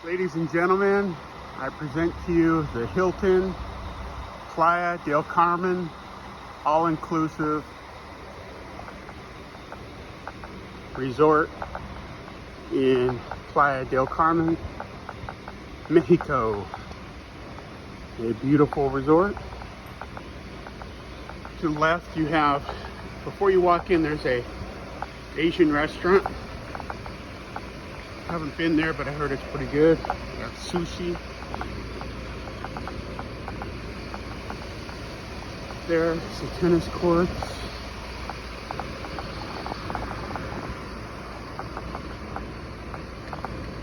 Ladies and gentlemen, I present to you the Hilton Playa Del Carmen all-inclusive resort in Playa del Carmen, Mexico. A beautiful resort. To the left you have, before you walk in, there's a Asian restaurant. I haven't been there, but I heard it's pretty good. Got sushi. There's the tennis courts.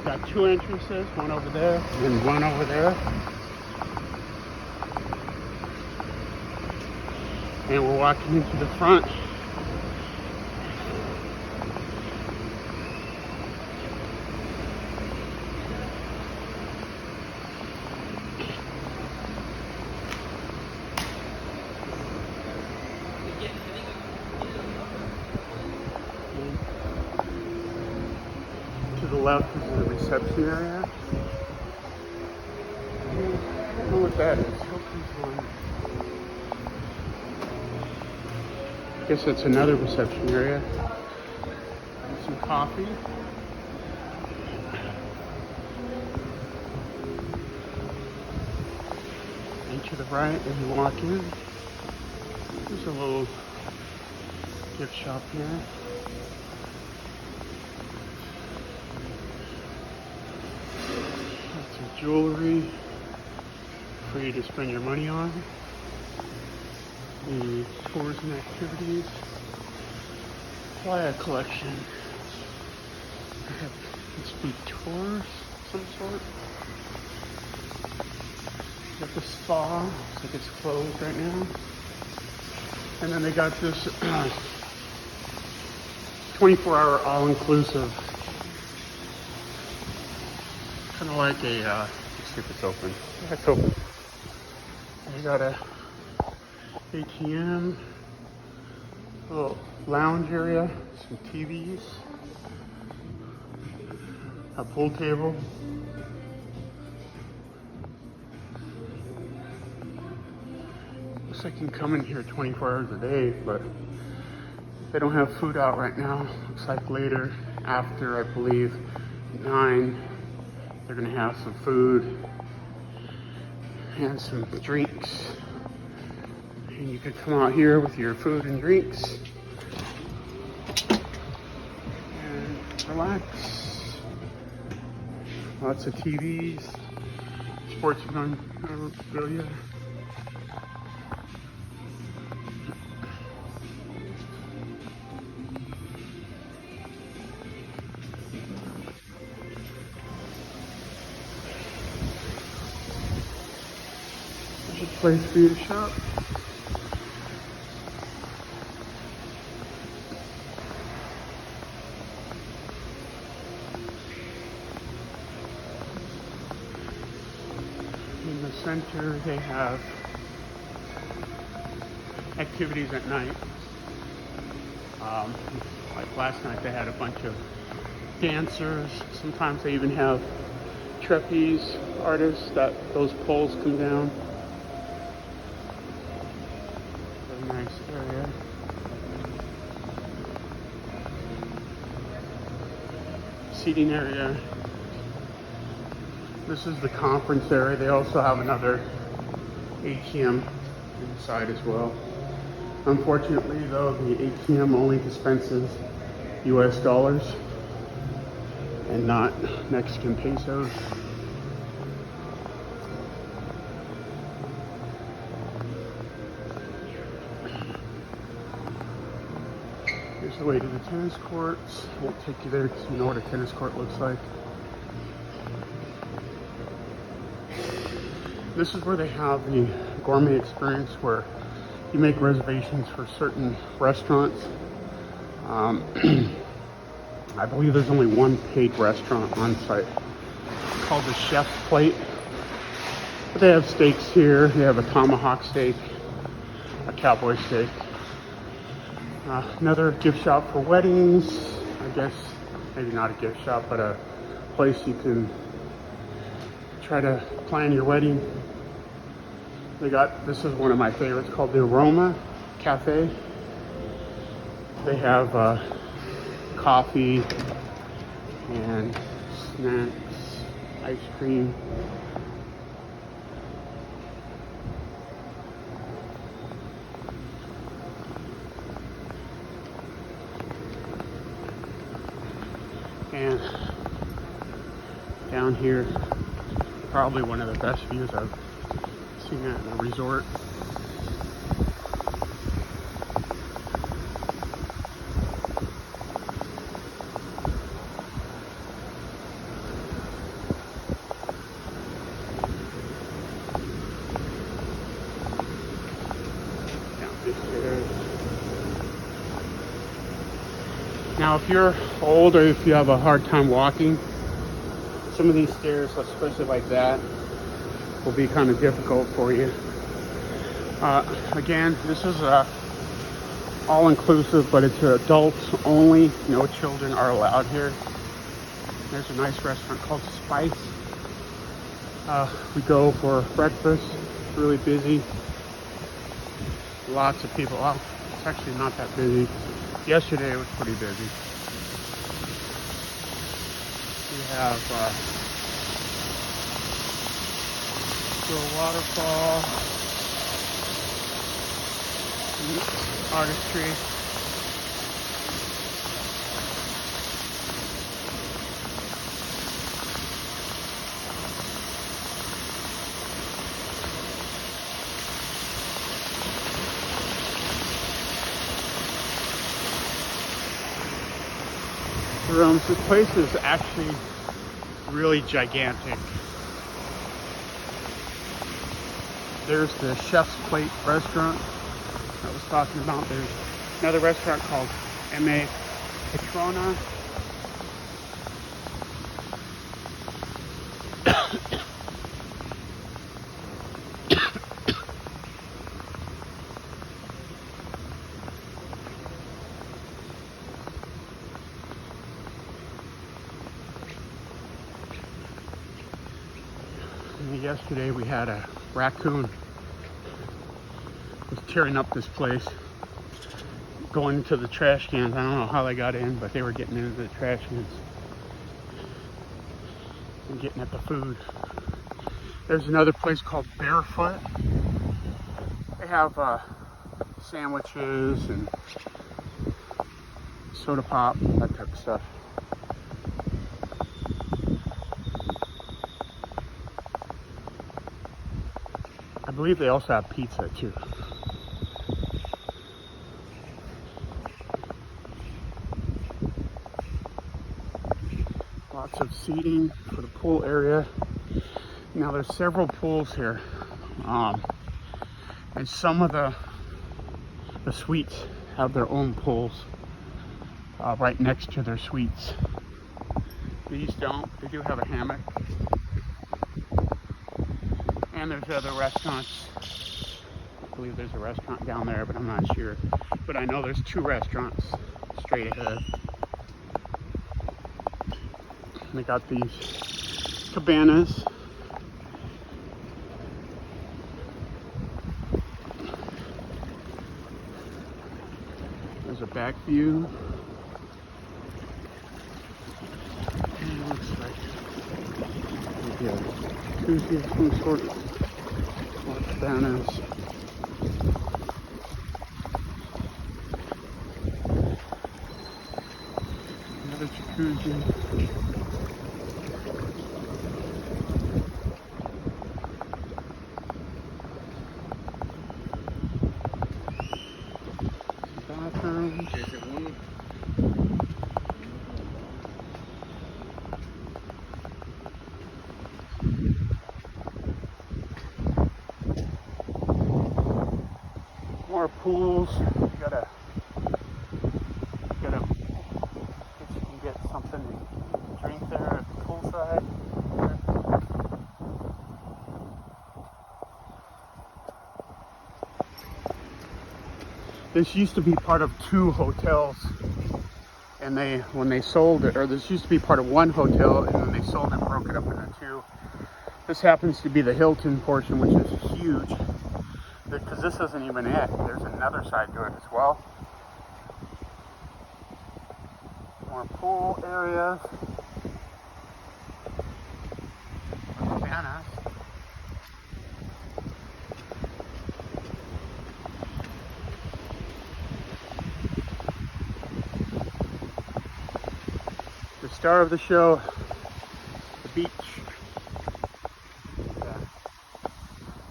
Got two entrances, one over there and one over there. And we're walking into the front. To the left is the reception area. I don't know what that is. I guess that's another reception area. And some coffee. And to the right as you walk in, there's a little gift shop here. That's some jewelry for you to spend your money on. The tours and activities. Playa collection. I have must be tours of some sort. Got the spa. Looks like it's closed right now. And then they got this 24-hour all-inclusive. Kind of like a, let's see if it's open. Yeah, it's open. They got a ATM, a little lounge area, some TVs, a pool table. Looks like you can come in here 24 hours a day, but they don't have food out right now. Looks like later, after I believe 9, they're gonna have some food and some drinks. And you could come out here with your food and drinks and relax. Lots of TVs, sports memorabilia. There's a place for you to shop. In the center, they have activities at night. Like last night, they had a bunch of dancers. Sometimes they even have trapeze artists that those poles come down. Very nice area. Seating area. This is the conference area. They also have another ATM inside as well. Unfortunately though, the ATM only dispenses US dollars and not Mexican pesos. Here's the way to the tennis courts. I won't take you there because you know what a tennis court looks like. This is where they have the gourmet experience where you make reservations for certain restaurants. I believe there's only one paid restaurant on site called the Chef's Plate. But they have steaks here. They have a tomahawk steak, a cowboy steak. Another gift shop for weddings. I guess maybe not a gift shop, but a place you can try to plan your wedding, this is one of my favorites called the Aroma Cafe. They have coffee and snacks, ice cream. And down here, probably one of the best views I've seen at a resort. Down these stairs. Now, if you're old or if you have a hard time walking, some of these stairs, especially like that, will be kind of difficult for you. Again, this is all-inclusive, but it's adults only. No children are allowed here. There's a nice restaurant called Spice. We go for breakfast. It's really busy. Lots of people. Well, it's actually not that busy. Yesterday it was pretty busy. We have a waterfall, artistry. Rooms. This place is actually really gigantic. There's the Chef's Plate restaurant I was talking about. There's another restaurant called M.A. Patrona. Yesterday we had a raccoon was tearing up this place, going into the trash cans. I don't know how they got in, but they were getting into the trash cans and getting at the food. There's another place called Barefoot. They have sandwiches and soda pop, that type of stuff. I believe they also have pizza too. Lots of seating for the pool area. Now there's several pools here, and some of the suites have their own pools right next to their suites. These don't. They do have a hammock. And there's other restaurants. I believe there's a restaurant down there, but I'm not sure. But I know there's two restaurants straight ahead. They got these cabanas. There's a back view. And it looks like maybe a jacuzzi of some sort. More cabanas. Another jacuzzi. Bathroom. More pools. You gotta guess you can get something to drink there at the poolside. This used to be part of two hotels, and when they sold it, or this used to be part of one hotel, and then they sold it, broke it up into two. This happens to be the Hilton portion, which is huge, because this isn't even it. There's another side to it as well. More pool areas. Cabanas. The star of the show, the beach. Yeah.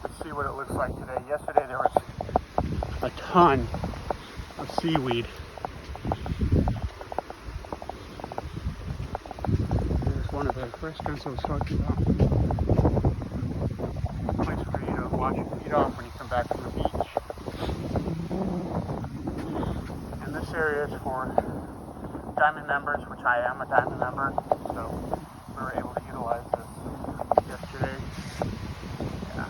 Let's see what it looks like today. Yesterday there was a ton of seaweed. There's one of the restaurants I was talking about. Place for you to wash your feet off when you come back from the beach. And this area is for Diamond members, which I am a Diamond member, so we were able to utilize this yesterday. Yeah.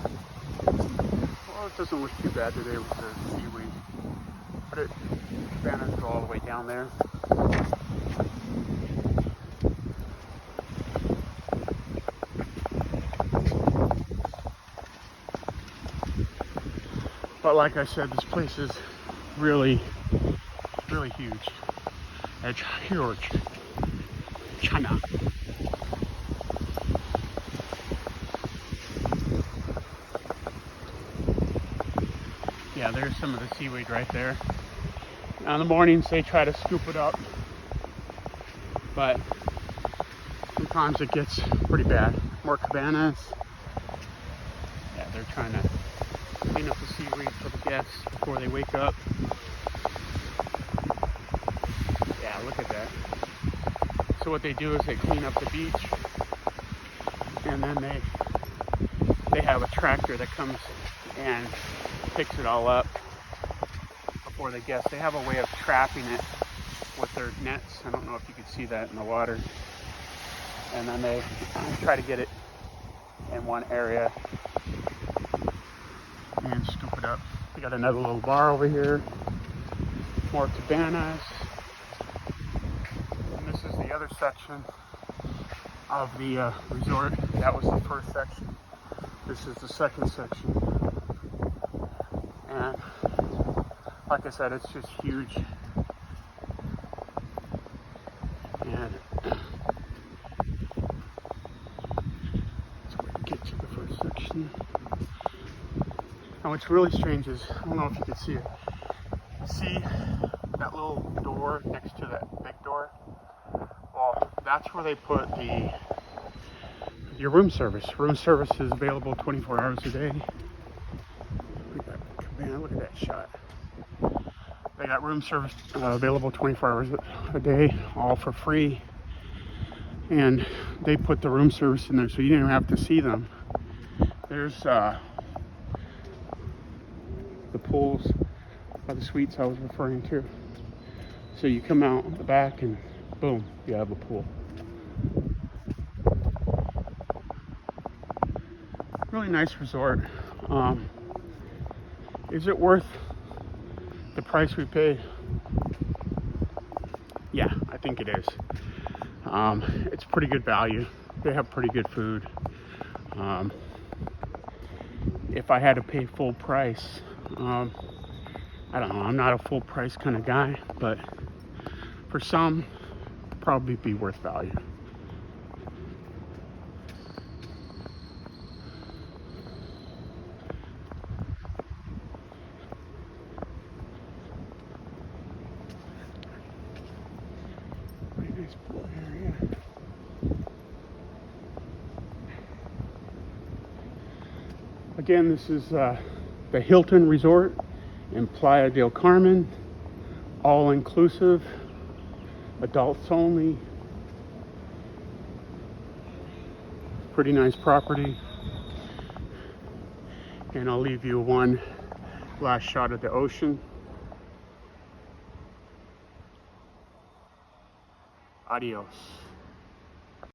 Well, it doesn't look too bad today with the seaweed, but cabanas go all the way down there. But like I said, this place is really, really huge. It's huge. China. Yeah, there's some of the seaweed right there. Now in the mornings they try to scoop it up, but sometimes it gets pretty bad. More cabanas. Yeah, they're trying to clean up the seaweed for the guests before they wake up. Yeah, look at that. So what they do is they clean up the beach, and then they have a tractor that comes and picks it all up before the guests. They have a way of trapping it with their nets. I don't know if you can see that in the water. And then they try to get it in one area and scoop it up. We got another little bar over here. More cabanas. And this is the other section of the resort. That was the first section. This is the second section. And like I said, it's just huge. And so we can get to the first section. And what's really strange is, I don't know if you can see it. You see that little door next to that big door? Well, that's where they put your room service. Room service is available 24 hours a day. Look at that shot. They got room service available 24 hours a day, all for free. And they put the room service in there so you didn't even have to see them. There's the pools are the suites I was referring to. So you come out the back and boom, you have a pool. Really nice resort. Is it worth the price we pay? Yeah, I think it is. It's pretty good value. They have pretty good food. If I had to pay full price, I don't know, I'm not a full price kind of guy, but for some, probably be worth value. Nice pool area. Again, this is the Hilton Resort in Playa del Carmen, all inclusive, adults only. Pretty nice property. And I'll leave you one last shot of the ocean. Adios.